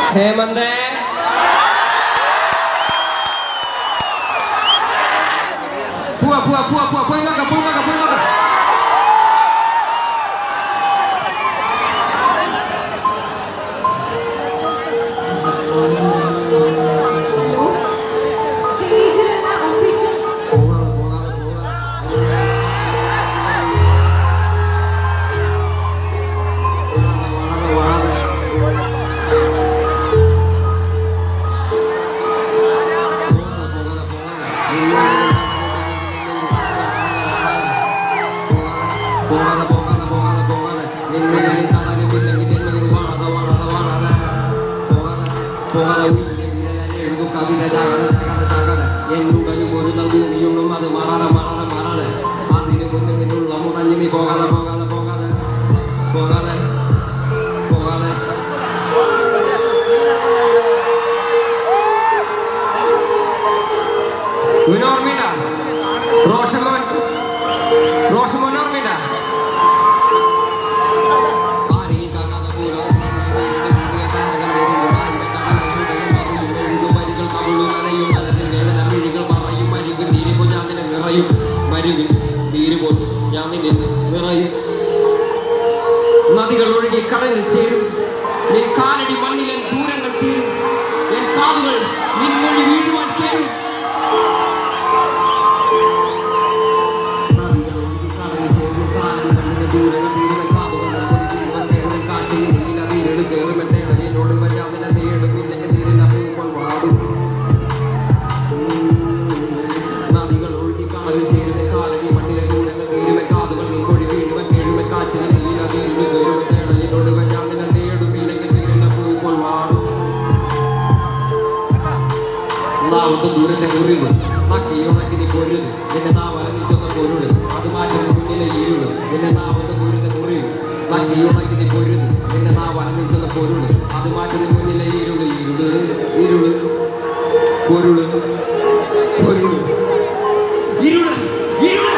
ഹേമന്തേ പോയി നോക്കാം റോഷമോൻ ഓർമ്മയില്ല നദികൾ ഒഴുകി കടലിൽ ചേരും നിൻ കാലടി മണ്ണിലെ ദൂരങ്ങൾ തീരും എൻ കാതുകൾ നിൻ മൊഴി വീഴുവാൻ കേറും ദൂരത്തെ മുറിവ് നാക്കിയുണക്കിനി പൊരുത് നിന്നെ നാ വലനിച്ചൊന്ന പൊരുള് അത് മാറ്റുന്ന മുന്നിലെ ഇരുള് നിന്നെ നാവത്തെ ദൂരത്തെ മുറിവ് നാക്കിയുണക്കിനി പൊരുത് നിന്നെ നാ വലനിച്ചൊന്ന പൊരുള് അത് മാറ്റുന്ന മുന്നിലെ ഇരുള് ഇരുള് ഇരുള് പൊരുള് പൊരുള് ഇരുള് ഇരുള്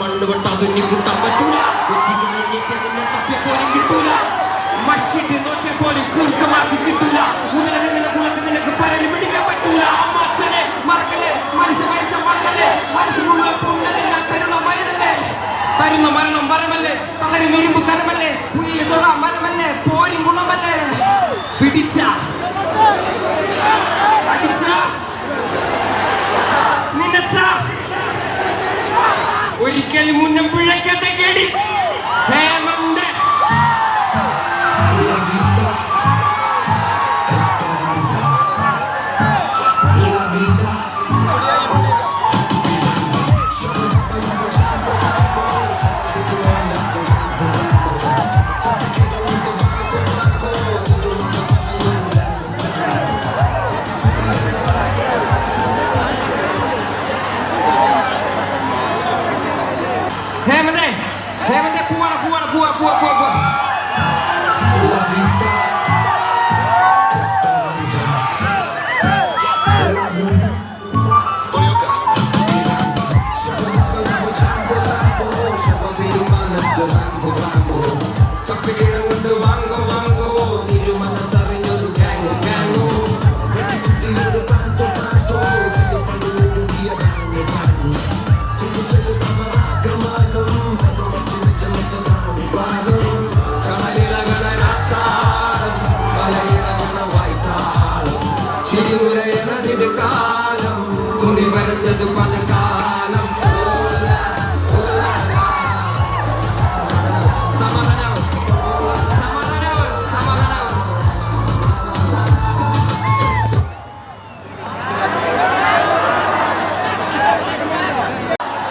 മണ്ണ് വെട്ടാൻ തുന്നി കൂട്ടാൻ പറ്റൂല തപ്പിയപ്പോലും കിട്ടൂല മഷിട്ട് നോക്കിയ പോലും കുറുക്കമാക്കി കിട്ടൂല മുതലെ നിന്നെ കുളത്തിൽ നിനക്ക് പരലി പിടിക്കാൻ പറ്റൂല അമ്മച്ചനെ മറക്കല്ലേ മനുഷ്യ മരിച്ച മണ്ണല്ലേ മനസ്സ് മുഴുവൻ പൊണ്ണല്ലേ ഞാൻ കരുണ മയനല്ലേ തരുന്ന മരണം വരമല്ലേ തളരി മെരുമ്പ് കരമല്ലേ പുയില് തൊഴ മരമല്ലേ പോരി ഗുണമല്ലേ പിടിച്ച അടിച്ച നിന്നച്ച ഒരിക്കലും മുന്നം പിഴയ്ക്കാത്ത കേടി ഹേമന്ത്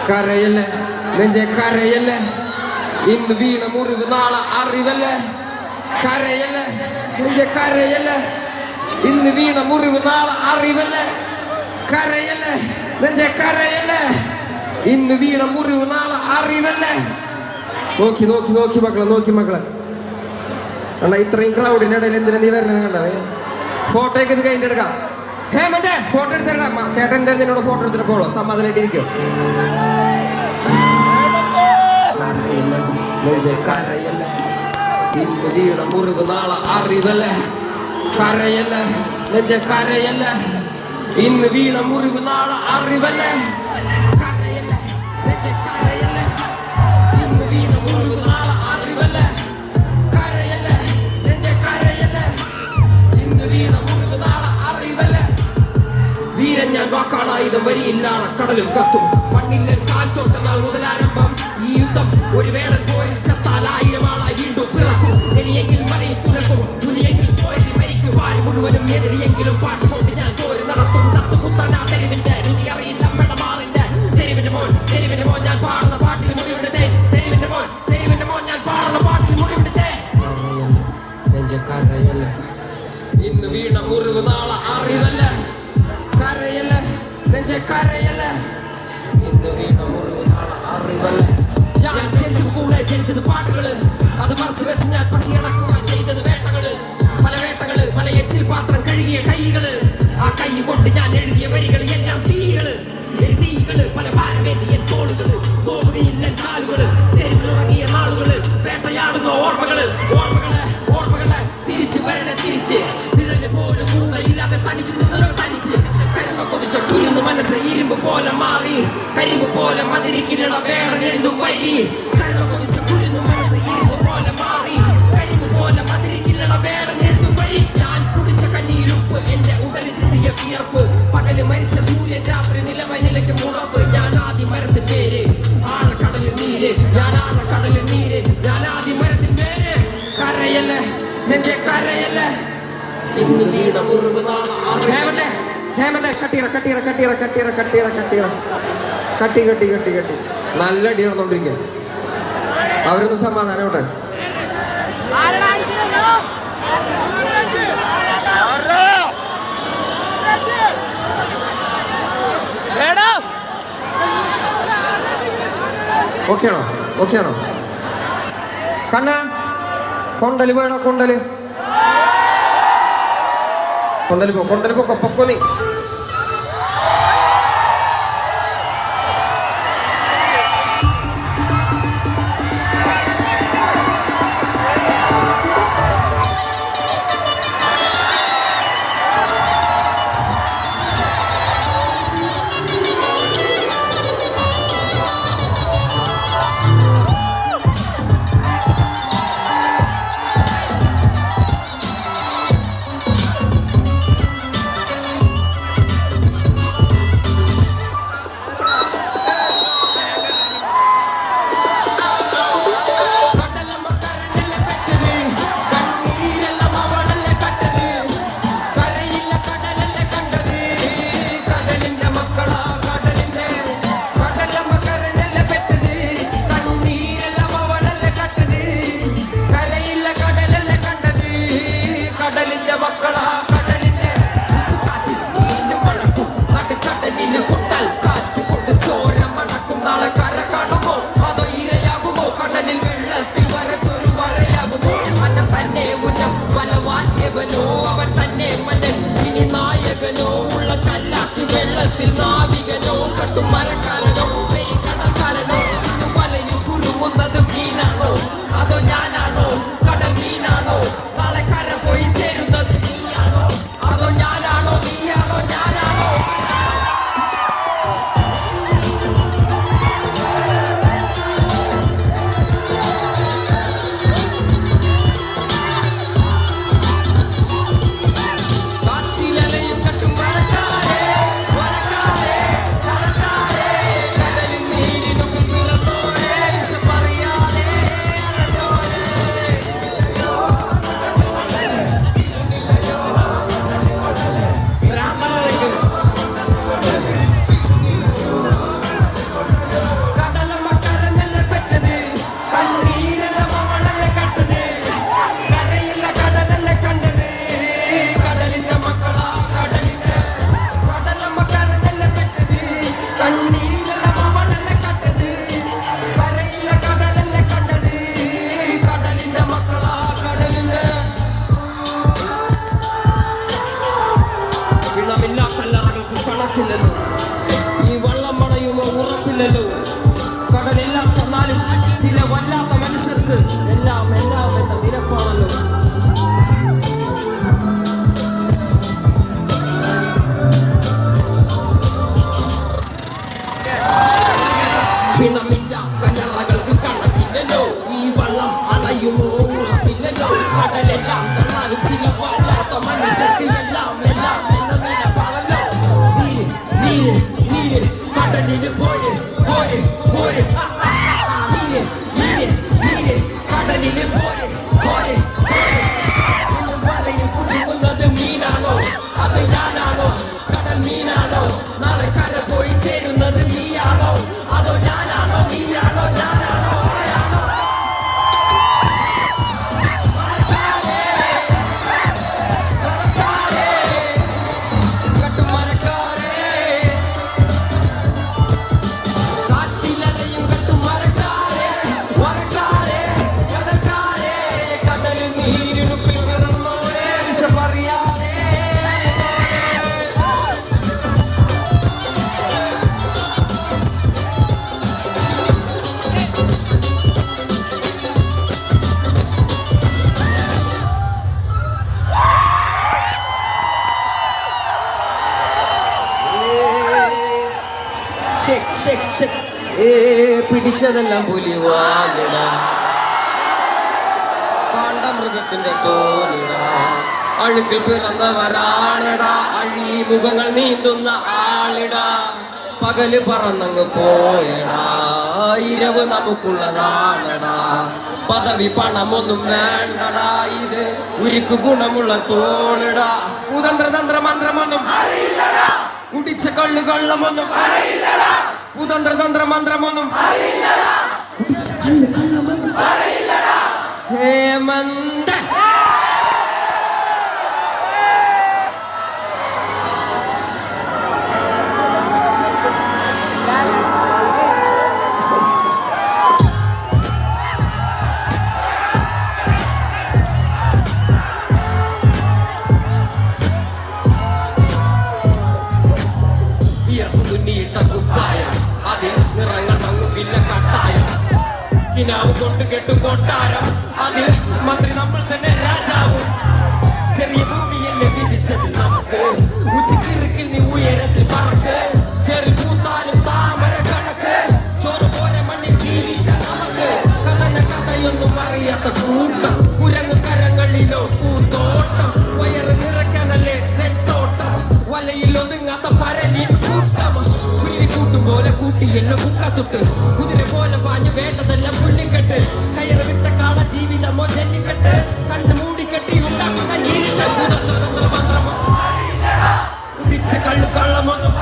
കരയല്ലേ നെഞ്ചെ കരയല്ലേ, ഇന്ന് വീണ മുറിവ് നാളെ അറിവല്ലേ. കരയല്ലേ നെഞ്ചെ കരയല്ലേ, ഇന്ന് വീണ മുറിവ് നാളെ അറിവല്ലേ. കരയല്ലേ നെഞ്ചെ കരയല്ലേ, ഇന്ന് വീണ മുറിവ് നാളെ അറിവല്ലേ. നോക്കി നോക്കി നോക്കി മക്കളെ, നോക്കി മക്കളെ കണ്ട, ഇത്രയും ക്രൗഡിനിടയിൽ എന്തിനാ നീ വരണത് കണ്ട. ഫോട്ടോയൊക്കെ ഇത് കഴിഞ്ഞിട്ട് എടുക്കാം. ഹേമന്തേ ഫോട്ടോ എടുത്തിടാം. ചേട്ടൻ എന്തായാലും നിന്നോട് ഫോട്ടോ എടുത്തിട്ട് പോളോ, സമാധാനമായിട്ടിരിക്കും. കരയല്ലേ ഇന്ന് വീണ മുറിവ് നാളെ അറിവല്ലേ. കരയല്ലേ നെഞ്ചെ കരയല്ലേ, ഇന്ന് വീണ മുറിവ് നാളെ അറിവല്ലേ. കരയല്ലേ നെഞ്ചെ കരയല്ലേ, ഇന്ന് വീണ മുറിവ് നാളെ അറിവല്ലേ. കരയല്ലേ നെഞ്ചെ കരയല്ലേ, ഇന്ന് വീണ മുറിവ് നാളെ അറിവല്ലേ. വീരൻ ഞാൻ വാക്കാണായുധം വരിയില്ലാണ് കടലും കത്തും മണ്ണില്ല കാൽത്തോട്ട നാൾ മുതലാരംഭം ഈ യുദ്ധം. ഒരു വേടൻ പോരിൽ ചത്താൽ 1000 ആളായി വീണ്ടും പിറക്കും. എലിയെങ്കിൽ മലയിൽ തുറക്കും, പുലിയെങ്കിൽ പോരിൽ മരിക്കുവാൻ മുഴുവനും എതിരിയെങ്കിലും പാട്ടുകൊണ്ട് ഞാൻ പോര് നടത്തും. തത്തുപുത്രനാ തെരുവിന്റെ രുചി അറിയില്ല മെടമാറിന്റെ. തെരുവിന്റെ മോൻ ഞാൻ പാടുന്ന പാട്ടിൽ മുറിവിന്റെ തേൻ. തെരുവിന്റെ മോൻ ഞാൻ പാടുന്ന പാട്ടിൽ മുറിവിന്റെ തേൻ. കരയല്ലേ ഇന്ന് വീണ മുറിവ് നാളെ അറിവല്ലേ. കരയല്ലേ നെഞ്ചെ കരയല്ലേ, ഇന്ന് വീണ മുറിവ് നാളെ അറിവല്ലേ. ഞാൻ ജനിച്ചത് കൂടെ ജനിച്ചത് പാട്ടുകള്, അത് മറച്ചു വെച്ച് ഞാൻ പസിയടക്കുവാൻ ചെയ്തത് വേട്ടകള്. പല വേട്ടകള്, പല എച്ചിൽ പാത്രം കഴുകിയ കൈകള്. ആ കൈ കൊണ്ട് ഞാൻ എഴുതിയ വരികൾ എല്ലാം തീകള്. തീകള് പല ഭാരമേന്തിയ തോളുകള്, തോവുകയില്ല കാലുകള്. തെരുവിലുറങ്ങിയ നാളുകള്, വേട്ടയാടുന്ന ഓർമ്മകള്. ഓർമ്മകള് തിരിച്ചു വരണ തിരിച്ച്, നിഴല് പോലെ മൂന്നയില്ലാതെ തനിച്ച് നിന്നോ തനിച്ച്. കരുമ കൊതിച്ച കുരുന്ന് മനസ്സ് ഇരുമ്പ് പോലെ മാറി, കരിമ്പ് പോലെ മതിരിക്കില്ലട വേണം എഴുതും വഴി. കരുമ കൊതിച്ച കുരുന്ന് മനസ്സ് ഇരുമ്പ് പോലെ മാറി, കരിമ്പ് പോലെ മതിരിക്കില്ലട വേണം എഴുതും വഴി. ഞാൻ കുടിച്ച കഞ്ഞിയിലുപ്പ്, എന്റെ ഉടലിൽ ചെറിയ വിയർപ്പ്. പകല് മരിച്ച സൂര്യൻ, രാത്രി നിലവായി നിലയ്ക്ക് മുറപ്പ്. ഞാൻ ആദ്യ മരത്തിൻ പേര് ആഴക്കടലിൽ നീര്, ഞാൻ ആഴക്കടലിൽ നീര്, ഞാൻ ആദ്യ മരത്തിൻ പേര്. കരയല്ലേ നെഞ്ചെ കരയല്ലേ, ഇന്ന് വീണ മുറിവ് നാളെ അറിവല്ലേ. ഹേമന്തേ കട്ടി നല്ല അടി നടന്നോണ്ടിരിക്കുക. അവരൊന്ന് സമാധാനോട്ടെ. ഓക്കെ ആണോ കണ്ണ? കൊണ്ടല് വേണോ? കൊണ്ടല് പൊക്കോ നീ. പിടിച്ചതെല്ലാം പുലിവാലിട കാണ്ടമൃഗത്തിന്റെ തോലിട അഴുക്കിൽ പിറന്നവരാണിടാ അഴിമുഖങ്ങൾ നീന്തുന്ന ആളിടാ പകല് പറന്നങ്ങ് പോയടാ ഇരവ് നമുക്കുള്ളതാണടാ പദവി പണമൊന്നും വേണ്ടടാ ഇത് ഉരുക്ക് ഗുണമുള്ള തോളിടാ കുതന്ത്രതന്ത്ര മന്ത്രമൊന്നും കുടിച്ച കള്ളു കള്ളമൊന്നും കുതന്ത്രതന്ത്ര മന്ത്രമൊന്നും കുടിച്ച കള്ളു കള്ളമൊന്നും ഹേമന്ത കിനാവ് കൊണ്ട് കെട്ടും കൊട്ടാരം അതിൽ മന്ത്രി നമ്മൾ തന്നെ രാജാവും ചെറിയ ഭൂമിയല്ലേ വിധിച്ചത് നമുക്ക് ഉച്ചക്കിറുക്കിൽ നീ ഉയരത്തിൽ പറക്ക് ചെറിയ കൂത്താലും താമര കണക്ക് ചോറ് പോലെ മണ്ണിൽ ജീവിക്കാൻ നമുക്ക് കഥന കഥയൊന്നും അറിയാത്ത കൂട്ടം കുരങ്ങ് കരങ്ങളിലോ പൂന്തോട്ടം വയറ് നിറയ്ക്കാനല്ലേ നെട്ടോട്ടം വലയിൽ ഒതുങ്ങാത്ത പരലിൻ കൂട്ടം കൂട്ടും പോലെ കൂട്ടിയെല്ലാം മുക്കത്തൊട്ട് കുതിര പോലെ പാഞ്ഞു വേണ്ടതെല്ലാം പുള്ളിക്കെട്ട് കയറ് വിട്ട കാള ജീവിതമോ ജല്ലിക്കെട്ട് കണ്ണ് മൂടിക്കെട്ടി ഉണ്ടാക്കുന്ന കുടിച്ച കള്ളു കള്ളമൊന്നും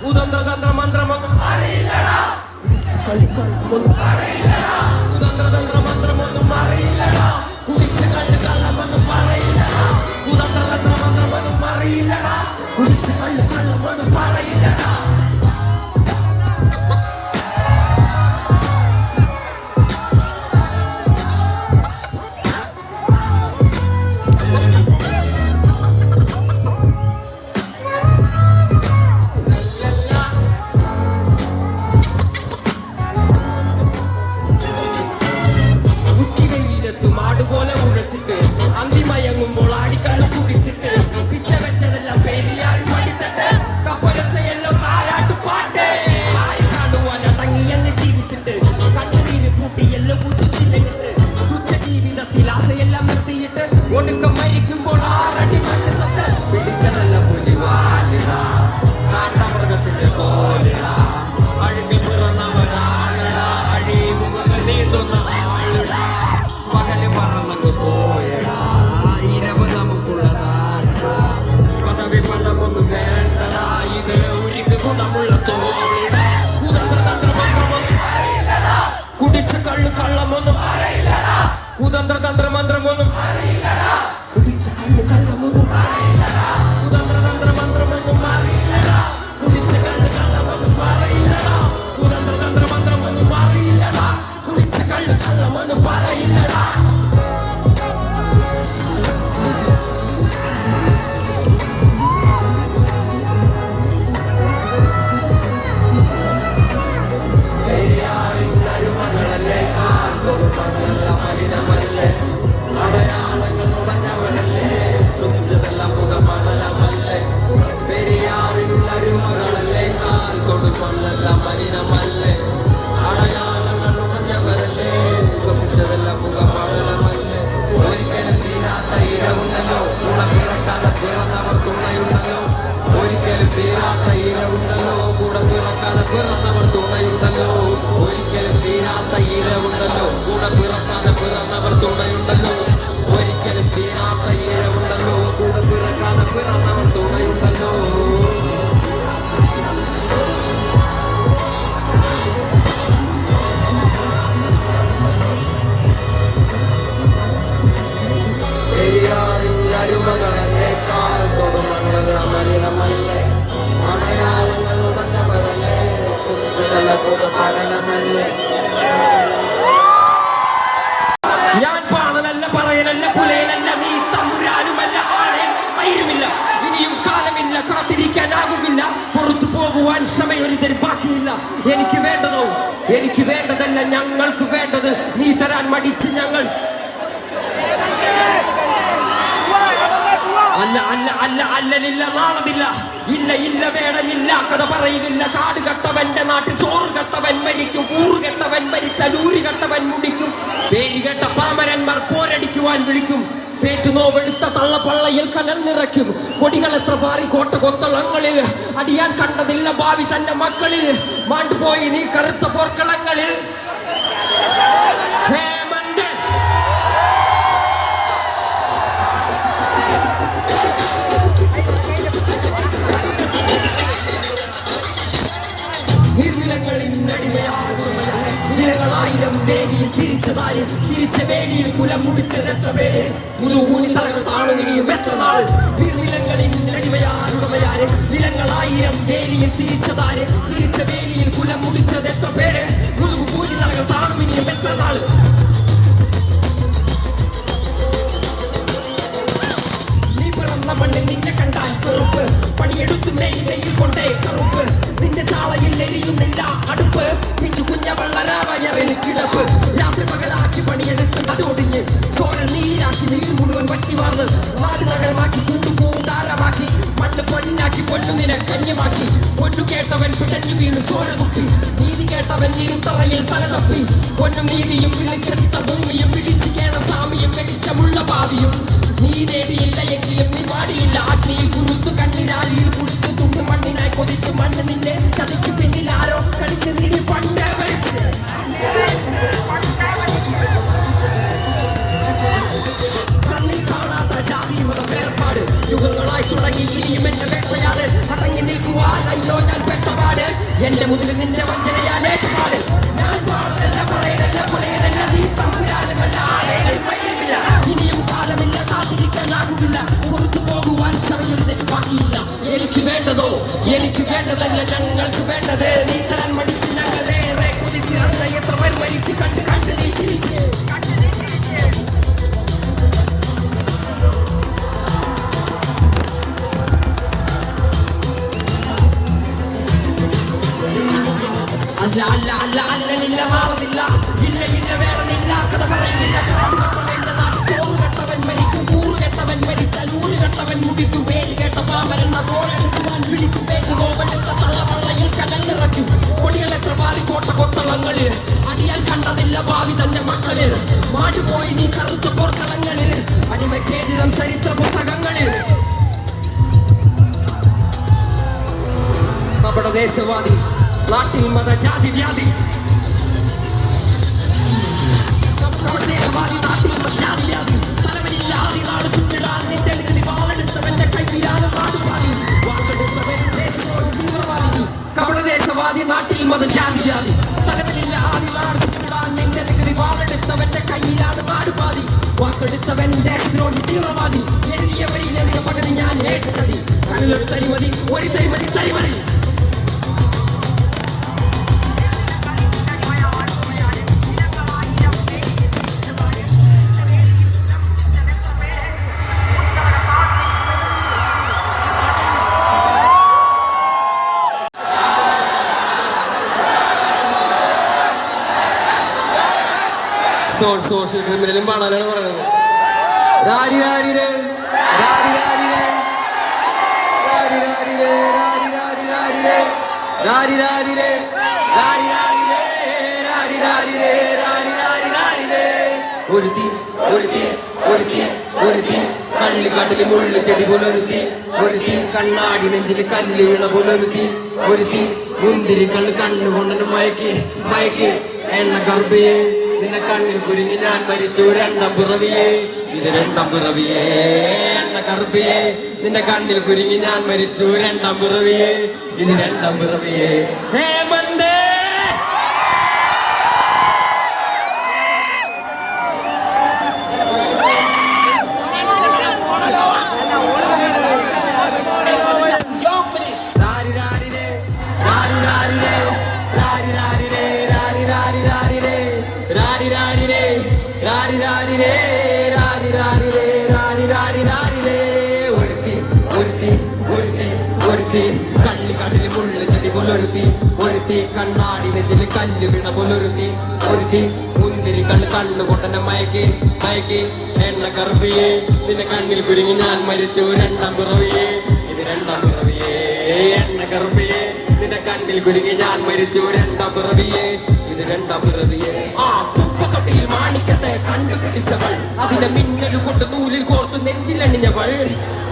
കുതന്ത്രതന്ത്ര മന്ത്രമൊന്നും കുടിച്ച കള്ളു കള്ളമൊന്നും കുതന്ത്രതന്ത്ര മന്ത്രമൊന്നും അറിയില്ലടാ കുടിച്ച കള്ളു കള്ളമൊന്നും പറയില്ലടാ കുതന്ത്രതന്ത്ര മന്ത്രമൊന്നും അറിയില്ലടാ കുടിച്ച കള്ളു കള്ളമൊന്നും പറയില്ലടാ അന്തിമയങ്ങുമ്പോൾ ആടിക്കള്ളു കുടിച്ചിട്ട് പിച്ച വെച്ചതെല്ലാം പേരിയാൽ മടിത്തട്ട് കപ്പലച്ചയെല്ലോ താരാട്ടു പാട്ട് കാണുവാൻ അടങ്ങിയെന്ന് ജീവിച്ചിട്ട് കണ്ണുനീര് പൂട്ടിയെല്ലാം കുച്ചിച്ചില്ലെങ്കിട്ട് തുച്ഛ ജീവിതത്തിൽ ആശയെല്ലാം നിർത്തിയിട്ട് ഒടുക്കം മരിക്കുമ്പോൾ ആറടി മണ്ണ് സത്ത് പിടിച്ചതെല്ലാം പുലിവാലിട കാണ്ടമൃഗത്തിന്റെ തോലിട അഴുകിൽ പിറന്നവനാളിട അഴിമുഖങ്ങൾ നീന്തുന്ന ആളിട പകല് പറന്നങ്ങ് പോയടാ ഇരവ് നമുക്കുള്ളതാ പദവി പണമൊന്നും വേണ്ടടാ ഇത് ഉരുക്ക് ഗുണമുള്ള തോളിട കുതന്ത്രതന്ത്ര മന്ത്രമൊന്നും കുടിച്ച കള്ളു കള്ളമൊന്നും കുതന്ത്രതന്ത്ര മന്ത്രമൊന്നും കുടിച്ച കള്ളു കള്ളമൊന്നും കുതന്ത്രതന്ത്ര മന്ത്രമൊന്നും അറിയില്ലടാ കുടിച്ച കള്ളു കള്ളമൊന്നും പറയില്ലടാ കുതന്ത്രതന്ത്ര മന്ത്രമൊന്നും അറിയില്ലടാ കുടിച്ച കള്ളു കള്ളമൊന്നും പറയില്ലടാ അടയാളങ്ങൾ ഉടഞ്ഞവരല്ലേ സുന്ദരെല്ലാം മുഖമടലമല്ലേ പെരിയാറിനുള്ള അരുമകളല്ലേ കാൽ കൊടുക്കൊണ്ടല്ല മലിനമല്ലേ അടയാളങ്ങൾ ഉടഞ്ഞവരല്ലേ സുന്ദരെല്ലാം മുഖമടലമല്ലേ ഒരിക്കലും തീരാത്ത ഇരവുണ്ടല്ലോ കൂടെ പിറക്കാതെ പിറന്നവർ തുണയുണ്ടല്ലോ ഒരിക്കലും തീരാത്ത ഇരവുണ്ടല്ലോ കൂടെ പിറക്കാതെ പിറന്നവർ തുണയുണ്ടല്ലോ ഒരിക്കലും തീരാത്ത ഇരവുണ്ടല്ലോ കൂടെ പിറക്കാതെ പിറന്നവർ തുണയുണ്ടല്ലോ ഒരിക്കലും തീരാത്ത ഇരവുണ്ടല്ലോ കൂടെ പിറക്കാതെ പിറന്നവർ തുണയുണ്ടല്ലോ അരുമകളല്ലേ കാൽ കൊടുമല്ല മലിനമല്ലേ അടയാളങ്ങൾ ഉടഞ്ഞവരല്ലേ ഞാൻ പാണനല്ല പറയനല്ല പുലയനല്ല നീ തമ്പുരാനുമല്ല ആളെ മയിരുമില്ല ഇനിയും കാലമില്ല കാത്തിരിക്കാനാകുകില്ല പുറത്തു പോകുവാൻ സമയൊരിതൽ ബാക്കിയില്ല എനിക്ക് വേണ്ടതോ എനിക്ക് വേണ്ടതല്ല ഞങ്ങൾക്ക് വേണ്ടത് നീ തരാൻ മടിച്ച് ഞങ്ങൾ അല്ല അല്ല അല്ല അല്ലലില്ല നാളതില്ല ഇല്ല ഇല്ല വേടനില്ല കഥ പറയുന്നില്ല. കാട് കെട്ടവന്റെ നാട്ടിൽ ചോറ് കെട്ടവൻ മരിക്കും. കൂറ് കെട്ടവൻ മരിച്ചാൽ ഊരി കെട്ടവൻ മുടിക്കും. പേര് കെട്ട പാമരന്മാർ പോരടിക്കുവാൻ വിളിക്കും. പേറ്റുനോവെടുത്ത തള്ളപ്പള്ളയിൽ കനൽ നിറയ്ക്കും. കൊടികൾ എത്ര പാറി കോട്ട കൊത്തളങ്ങളിൽ. അടിയാൻ കണ്ടതില്ല ഭാവി തന്റെ മക്കളിൽ. മാണ്ടുപോയി നീ കറുത്ത പോർക്കളങ്ങളിൽ. ായിരം വേലിയിൽ തിരിച്ചതാര്. തിരിച്ച വേലിയിൽ കുലം മുടിച്ചത് എത്ര പേര്. മുഴുവൂരി തലകൾ താണുകയും എത്ര നാള്. നിലങ്ങളിൽ അടിമയാറുടമയാര്. നിലങ്ങളായിരം വേലിയിൽ തിരിച്ചതാര്. തിരിച്ച വേലിയിൽ കുലം മുടിച്ചത് എത്ര പേര്. മുഴുവൂരി തലകൾ താണുകയും എത്ര നാള്. നീ പിറന്ന മണ്ണിൽ നിന്നെ കണ്ടാൽ കറുപ്പ്. പണിയെടുത്ത് മേലിൽ കൊണ്ടേ കറുപ്പ്. നിന്റെ ചാളയിൽ എരിയുന്നില്ല അടുപ്പ്. കുഞ്ഞ വള്ളരാവയറിൽ കിടപ്പ്. രാത്രി പകലാക്കി പണിയെടുത്ത് അതോടിഞ്ഞ് ചോര നീരാക്കി നീർ മുഴുവൻ വറ്റി വാർന്ന് നാല് നഗരമാക്കി കൂടുകൂടാരമാക്കി മണ്ണ് പൊന്നാക്കി പൊന്നു നില കഞ്ഞമാക്കി. പൊന്നു കേട്ടവൻ പിടഞ്ഞു വീണു ചോര തുപ്പി. നീതി കേട്ടവൻ ഇരുത്തറയിൽ തല തപ്പി. പൊന്നും നീതിയും വിളിച്ചെടുത്ത ഭൂമിയും പിടിച്ചു കേണ സ്വാമിയും വെടിച്ചമുള്ള ഭാവിയും. നീ നേടിയില്ല എങ്കിലും നീ പാടിയില്ല. അഗ്നിയിൽ കുരുത്തു കണ്ണിനാലിയിൽ കുടിച്ചു തുമ്പ് മണ്ണിനായി കൊതിച്ചു. മണ്ണ് നിന്നെ ചതിച്ചു പിന്നിൽ ആരോ കളിച്ച് നീതി പണ്ട് കണ്ണിൽ കാണാത്ത ജാതി മത വേർപാട്. യുഗങ്ങളായി തുടങ്ങി ഇനിയും എന്റെ വേട്ടയാട്. അടങ്ങി നിൽക്കുവാൻ അയ്യോ ഞാൻ പെട്ടപാട്. എന്റെ മുതൽ നിന്റെ വഞ്ചനയാൽ ഏറ്റുപാട്. ഞാൻ പാടല്ല പറയല്ല കൊലയല്ല നീ തമ്പുരാനുമല്ല ആളേമില്ല. ഇനിയും കാലമില്ല കാത്തിരിക്കാനാകുന്നില്ല. പുറത്തു പോകുവാൻ സമയം ബാക്കിയില്ല. എനിക്ക് വേണ്ടതോ എനിക്ക് വേണ്ടതല്ല ഞങ്ങൾക്ക് വേണ്ടത്. നീ തരാൻ മടിച്ച് ഞങ്ങൾ വേറെ കുതിച്ച് അടുത്ത എത്ര പേർ മരിച്ച് കണ്ട് കണ്ട് നീ തിരിച്ച്. അല്ല അല്ല അല്ല അല്ലലില്ല മാറുന്നില്ല. ഇല്ല ഇല്ല വേറെന്നില്ല കഥ പറയുന്നില്ല. കാട് കെട്ടവന്റെ നാട്ടിൽ ചോറ് കെട്ടവൻ മരിക്കും. കൂറ് കെട്ടവൻ മരിച്ചാൽ ഊര് കെട്ടവൻ മുടിക്കും. പേര് കേട്ട പാമരന്മാർ പോരെടുക്കുവാൻ വിളിക്കും. പേര് നോവെടുത്ത തള്ളവള്ളയിൽ കനൽ നിറയ്ക്കും. കൊടികൾ എത്ര പാറി കോട്ട കൊത്തളങ്ങളിൽ. അടിയാൻ കണ്ടതില്ല ഭാവി തന്റെ മക്കളിൽ. മാടുപോയി നീ കറുത്ത പോർക്കളങ്ങളിൽ. അടിമക്കേതിരം ചരിത്ര പുസ്തകങ്ങളിൽ. കപടദേശവാദി നാട്ടിൽ മത ജാതി വ്യാധി. കപടദേശവാദി നാട്ടിൽ മത ജാതി വ്യാധി. തലവനില്ലാതെ നാട് ചുറ്റിടാൻ നിന്റെ വാളെടുത്തവന്റെ കയ്യിലാണ് നാടുവാദി. കപടദേശവാദി നാട്ടിൽ മത ജാതി വ്യാധി. തലവനില്ലാതെ നാട് ചുറ്റിടാൻ നിന്റെ വാളെടുത്തവന്റെ കയ്യിലാണ് നാടുവാദി. വാക്കെടുത്തവൻ ദേശദ്രോഹി തീവ്രവാദി. എഴുതിയവരിലധികം പകുതി ഞാൻ ഏറ്റത്. കണ്ണിലൊരു തരിമതി ഒരു തരിമതി തരിമതി. സോഷ്യൽ ക്രിമിനലും പാടാനാണ് പറയണത്. രാരി രാരിരേ രാരി രാരിരേ രാരി രാരിരേ രാരി രാരി രാരിരേ രാരി രാരിരേ രാരി രാരിരേ രാരി രാരിരേ രാരി രാരി രാരിരേ. ഒരുത്തി ഒരുത്തി ഒരുത്തി ഒരുത്തി കള്ളിക്കാട്ടില് മുള്ളു ചെടി പോലൊരുത്തി. ഒരുത്തി കണ്ണാടി നെഞ്ചില് കല്ല് വീണ പോലൊരുത്തി. ഒരുത്തി മുന്തിരി കണ്ണ് കണ്ണുകൊണ്ടു മയക്കി മയക്കി എണ്ണ ഗർഭിയെ. നിന്നെ കണ്ണിൽ കുരുങ്ങി ഞാൻ മരിച്ചു രണ്ടാം പിറവിയെ. ഇത് രണ്ടാം പിറവിയെ എണ്ണ കറുപ്പിയെ. നിന്റെ കണ്ണിൽ കുരുങ്ങി ഞാൻ മരിച്ചു രണ്ടാം പിറവിയെ. ഇത് രണ്ടാം പിറവിയെ. ഹേമന്തേ കള്ളിക്കാട്ടില് മുള്ളു ചെടി പോലൊരുത്തി. ഒരുത്തി കണ്ണാടി നെഞ്ചില് കല്ല് വീണ പോലൊരുത്തി. ഒരുത്തി മുന്തിരി കള്ള് കണ്ണു കൊണ്ടനെ മയക്കി മയക്കി എണ്ണ കറുപ്പിയെ. നിന്റെ കണ്ണിൽ കുരുങ്ങി ഞാൻ മരിച്ചു രണ്ടാം പിറവിയെ. ഇത് രണ്ടാം പിറവിയെ. എണ്ണ കറുപ്പിയെ നിന്റെ കണ്ണിൽ കുരുങ്ങി ഞാൻ മരിച്ചു രണ്ടാം പിറവിയെ ഇത് രണ്ടാം പിറവിയെ തൊട്ടിൽ മാണിക്കത്തെ കണ്ടുപിടിച്ചവൾ അതിനെ മിന്നല് കൊണ്ട് നൂലിൽ കോർത്ത് നെഞ്ചിലണിഞ്ഞവൾ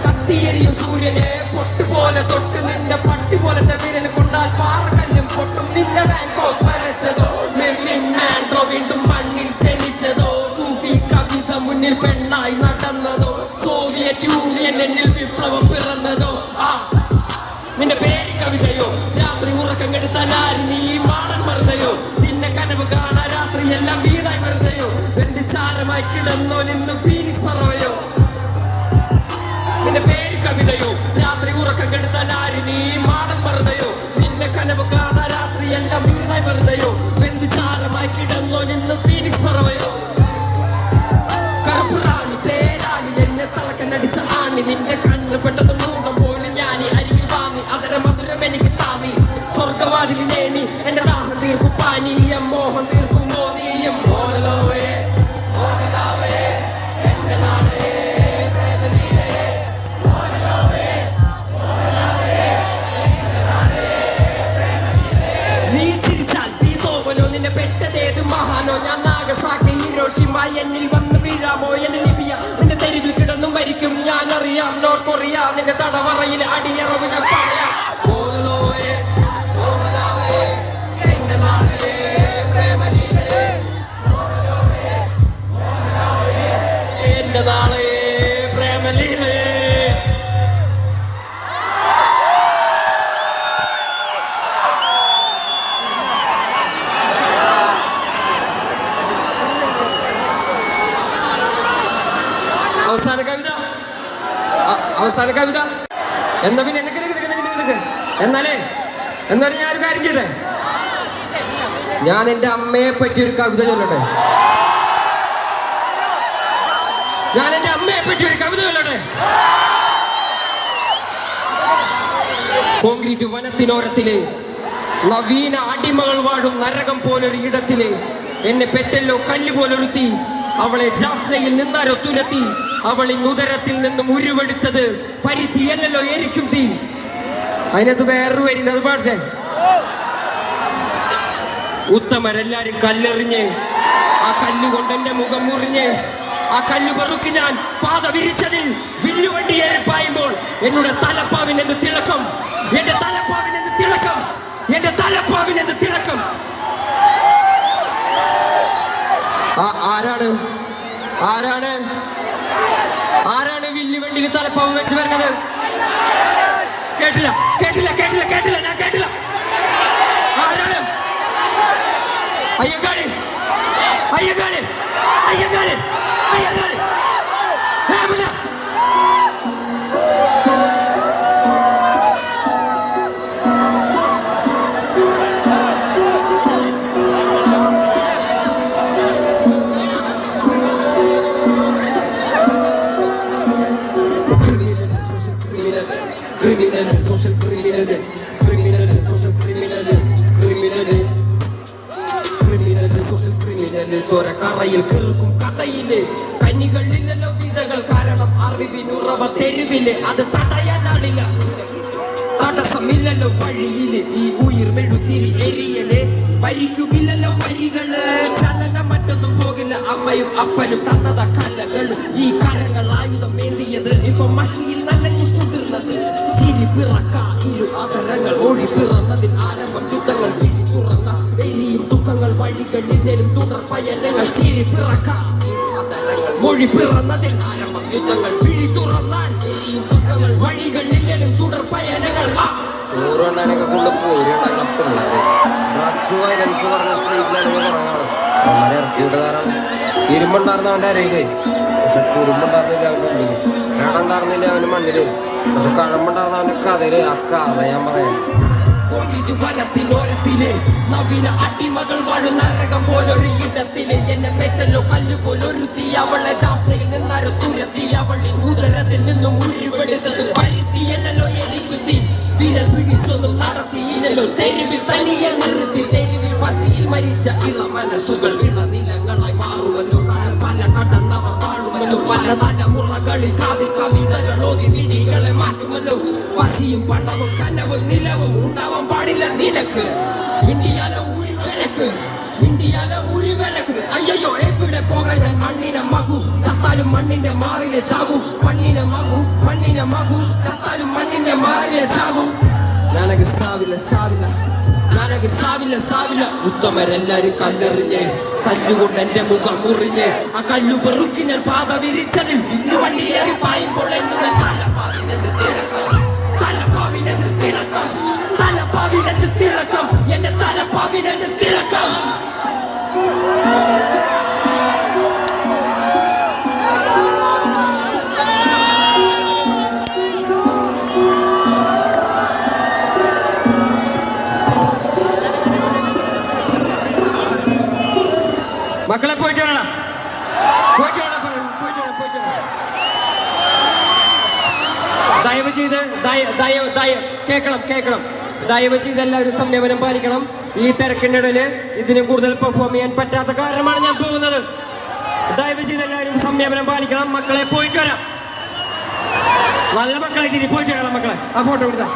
കത്തിയെരിയും സൂര്യനെ പൊട്ടുപോലെ തൊട്ട് നിന്റെ പട്ടി പോലത്തെ വിരൽ കൊണ്ടാൽ പാറക്കല്ലും പൊട്ടും നിന്റെ ബാങ്കോക്ക് വരച്ചതോ മെർലിൻ മാൻഡ്രോ വീണ്ടും മണ്ണിൽ ജനിച്ചതോ സൂഫി കവിത മുന്നിൽ പെണ്ണായി നടന്നതോ സോവിയറ്റ് യൂണിയൻ എന്നിൽ വിപ്ലവം പിറന്നതോ നിന്റെ പേര് കവിതയോ രാത്രി ഉറക്കം കെടുത്താൻ ആര് നീ മാടൻ മറുതയോ നിന്നെ കനവ് കാണാ രാത്രി എല്ലാം വീടായി വെറുതെയോ ബന്ധിച്ചാരമായി കിടന്നോ നിന്ന് ഫീനിക്സ് പറവയോ നിന്റെ പേര് കവിതയോ രാത്രി ഉറക്കം കെടുത്താൻ ആര് നീ മാടൻ മറുതയോ നിന്നെ കനവ് കാണാ രാത്രി എല്ലാം വീടായി വെറുതെയോ ബന്ധിച്ചാരമായി കിടന്നോ നിന്ന് ഫീനിക്സ് പറവയോ കറുപ്പുറാണി പേരാണി എന്നെ തളക്കനടിച്ച ആണി നിന്റെ കണ്ണ് പെട്ടത് മൂടം പോലും ഞാനി അരികിൽ വാങ്ങി അതര മധുരം എനിക്ക് താമി സ്വർഗവാതിൽ നേടി എന്റെ ദാഹം തീർക്കും പാനീയം മോഹം തീർക്കും മോദീയം മോഹലോവേ നീ ചിരിച്ചാൽ ദീപോവനോ നിന്നെ പെട്ടതേത് മഹാനോ ഞാൻ നാഗസാക്കി ഹിരോഷിമ എന്നിൽ വന്ന് വീഴാമോ എന്നെ ലിബിയ നിന്റെ തെരുവിൽ കിടന്നും മരിക്കും ഞാൻ അറിയാം നോർത്ത് കൊറിയ നിന്റെ തടവറയിൽ അടിയറവ് ഞാൻ പറയാം എന്റെ നാളെ പ്രേമലീലേ അവസാന കവിത എന്നാ പിന്നെ എന്നാലും ഞാനൊരു കാര്യം ചെയ്യട്ടെ ഞാൻ എൻ്റെ അമ്മയെ പറ്റി ഒരു കവിത ചൊല്ലട്ടെ കോൺക്രീറ്റ് വനത്തിനോരത്തിലെ നവീന അടിമകൾ വാഴും നരകം പോലൊരു ഇടത്തിലെ എന്നെ പെറ്റല്ലോ കല്ല് പോലൊരുത്തി അവളെ ജാഫ്നയിൽ നിന്നാരോ തുരത്തി അവളിൻ ഉദരത്തിൽ നിന്നും ഉരുവെടുത്തത് പരിധിയല്ലോ എരിക്കും തീ അതിനകത്ത് വേറൊരു വരിണ്ട് അത് പാടട്ടെ ഉത്തമരെല്ലാരും കല്ലെറിഞ്ഞ് ആ കല്ലുകൊണ്ട് എന്റെ മുഖം മുറിഞ്ഞ് ആ കല്ല് പെറുക്കി ഞാൻ പാത വിരിച്ചതിൽ വില്ലുവണ്ടി ഏറിപ്പായുമ്പോൾ എന്നോട് തലപ്പാവിനെന്ത് തിളക്കം എന്റെ തലപ്പാവിനെന്ത് തിളക്കം എന്റെ തലപ്പാവിനെന്ത് തിളക്കം ആരാണ് ആരാണ് ആരാണ് വില്ലുവണ്ടിയിൽ തലപ്പാവ് വെച്ച് വരുന്നത് കേട്ടില്ല കേട്ടില്ല കേട്ടില്ല കേട്ടില്ല ഞാൻ കേട്ടില്ല ആരാണ് Ayyankali Ayyankali Ayyankali Ayyankali criminal, social criminal, criminal, social criminal, criminal, criminal, social criminal. ചോരക്കറയിൽ കീർക്കും കഥയിലെ കന്നികളിലല്ലോ വിധകൾ കാരണം അറിവിനുറവ തെരുവില് അത് തടയാനാടില്ല തടസ്സമില്ലല്ലോ വഴിയില് ഈ ഉയിർ മെഴുത്തിരി എരിയല് ഭരിക്കുകില്ലല്ലോ വഴികള് ചലനം മറ്റൊന്നും പോകില്ല അമ്മയും അപ്പനും തന്നത കലകൾ ഈ കരങ്ങൾ ആയുധം ഏന്തിയത് ഇപ്പൊ മഷിയിൽ നനഞ്ഞു കുതിർന്നത് ചിരി പിറക്ക ഇരു ആദരങ്ങൾ ഒഴി പിറന്നതിൽ ആരംഭം യുദ്ധങ്ങൾ വിഴി തുറന്ന എരിയും ദുഃഖങ്ങൾ വഴികളിലും തുടർ പയനങ്ങൾ ചിരി പിറക്ക മൊഴി പിറന്നതിൽ ആരംഭം യുദ്ധങ്ങൾ വിഴി തുറന്നാൽ എരിയും ദുഃഖങ്ങൾ വഴികളിലും തുടർ പയനങ്ങൾ ചോറുണ്ടാനൊക്കെ കൊണ്ട് പോരുണ്ടാക്കണ പിള്ളേര് ഡ്രഗ്സ് വയലൻസ് പറഞ്ഞ സ്ട്രീറ്റിലല്ലെങ്കിൽ പറഞ്ഞാണ് അവന്മാരെ ഇറക്കിയിട്ട് കാരണം ഇരുമ്പുണ്ടായിരുന്ന അവൻ്റെ അരയില് പക്ഷെ കുരുമ്പുണ്ടായിരുന്നില്ല അവൻ്റെ ഉള്ളില് ഇടണ്ടായിരുന്നില്ല അവൻ്റെ മണ്ണില് പക്ഷെ കഴമ്പുണ്ടായിരുന്ന അവൻ്റെ കഥയില് ആ കഥ ഞാൻ പറയാം വനത്തിലോരത്തിലെ നവീന അടിമകൾ വാഴും നരകം പോലൊരു ഇടത്തിലെ എന്നെ പെറ്റല്ലോ കല്ല് പോലൊരുത്തി അവളെ ജാഫ്നയിൽ നിന്നാരോ തുരത്തി അവളെ ഉദരത്തിൽ നിന്നും ഉരുവെടുത്തത് പരുത്തിയല്ലോ എരിക്കുത്തി വിരൽ പിടിച്ചൊന്നും നടത്തിയില്ലല്ലോ തെരുവിൽ തനിയെ നിർത്തി തെരുവിൽ പസിയിൽ മരിച്ച ഇള മനസ്സുകൾ ഇളനിലങ്ങളായി മാറുമല്ലോ പല കടന്നവർ വാഴുമല്ലോ പല തലമുറകളിൽ കാതിൽ കവിതകൾ ഓതി വിധികളെ മാറ്റുമല്ലോ വസിയും പണവും കനവും നിലവും ഉണ്ടാവാൻ പാടില്ല നിനക്ക് ഇന്ത്യയിലെ ഒരു വിലക്ക് ഇന്ത്യയിലെ ഒരു വിലക്ക് അയ്യോ എവിടെ പോകാൻ ഞാൻ മണ്ണിനെ മകു ചത്താലും മണ്ണിന്റെ മാറിലെ ചാകു മണ്ണിനെ മകു ചത്താലും മണ്ണിന്റെ മാറിലെ ചാകു ನನಗೆ ಸಾವಿಲ್ಲ ഉത്തമരെല്ലാരും കല്ലെറിഞ്ഞ് കല്ലുകൊണ്ട് എന്റെ മുഖം മുറിഞ്ഞ് ആ കല്ലു പെറുക്കി ഞാൻ പാത വിരിച്ചതിൽ ഇന്നു വണ്ടിയേറി പായുമ്പോൾ എന്നുടെ തലപ്പാവിനെന്ത് തിളക്കം എന്റെ തലപ്പാവിനെന്ത് തിളക്കം മക്കളെ പോയിട്ട് ദയവ് ചെയ്ത് കേൾക്കണം ദയവ് ചെയ്ത് എല്ലാവരും സംയമനം പാലിക്കണം ഈ തിരക്കിൻ്റെ ഇടയിൽ ഇതിന് കൂടുതൽ പെർഫോം ചെയ്യാൻ പറ്റാത്ത കാരണമാണ് ഞാൻ പോകുന്നത് ദയവ് ചെയ്ത് എല്ലാവരും സംയമനം പാലിക്കണം മക്കളെ പോയിട്ട് വരാം നല്ല മക്കളായിട്ട് ഇനി പോയിട്ട് വരാം മക്കളെ ആ ഫോട്ടോ എടുത്താ